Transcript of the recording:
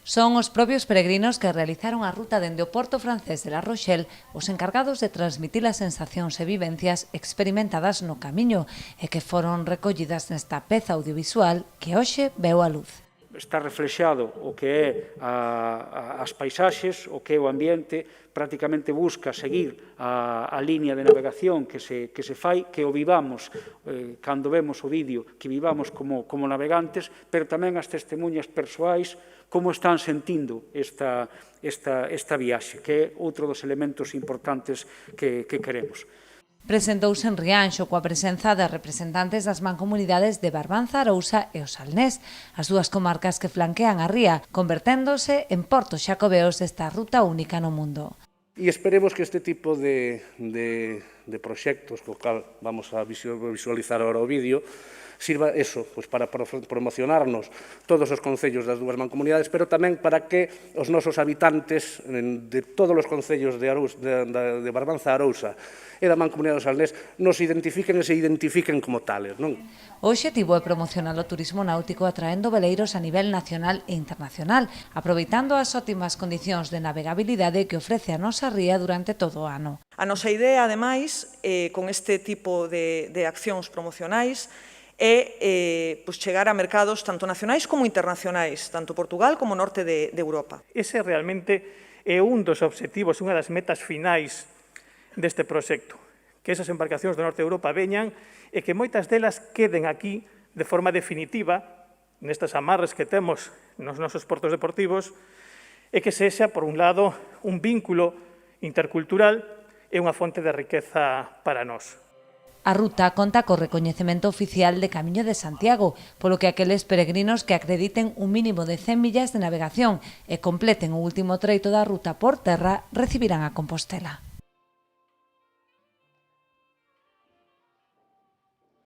Son os propios peregrinos que realizaron a ruta dende o porto francés de La Rochelle os encargados de transmitir as sensacións e vivencias experimentadas no camiño e que foron recollidas nesta peza audiovisual que hoxe veu a luz. Está reflexado o que é as paisaxes, o que é o ambiente, prácticamente busca seguir a liña de navegación que se fai, que o vivamos, cando vemos o vídeo, que vivamos como navegantes, pero tamén as testemunhas persoais, como están sentindo esta viaxe, que é outro dos elementos importantes que queremos. Presentouse en Rianxo coa presenza de representantes das mancomunidades de Barbanza, Arousa e o Salnés, as dúas comarcas que flanquean a ría, converténdose en portos xacobeos desta ruta única no mundo. E esperemos que este tipo de proxectos, co cal vamos a visualizar agora o vídeo, sirva eso, pues para promocionarnos todos os concellos das dúas mancomunidades, pero tamén para que os nosos habitantes de todos os concellos de Barbanza, Arousa e da mancomunidade do Salnés nos identifiquen e se identifiquen como tales, non? O obxectivo é promocionar o turismo náutico atraendo veleiros a nivel nacional e internacional, aproveitando as óptimas condicións de navegabilidade que ofrece a nosa ría durante todo o ano. A nosa idea, ademais, con este tipo de accións promocionais, é chegar a mercados tanto nacionais como internacionais, tanto Portugal como norte de Europa. Ese realmente é un dos obxectivos, unha das metas finais deste proxecto, que esas embarcacións do norte de Europa veñan e que moitas delas queden aquí de forma definitiva, nestas amarres que temos nos nosos portos deportivos, e que sexa, por un lado, un vínculo intercultural e unha fonte de riqueza para nós. A ruta conta co recoñecemento oficial de Camiño de Santiago, polo que aqueles peregrinos que acrediten un mínimo de 100 millas de navegación e completen o último treito da ruta por terra recibirán a Compostela.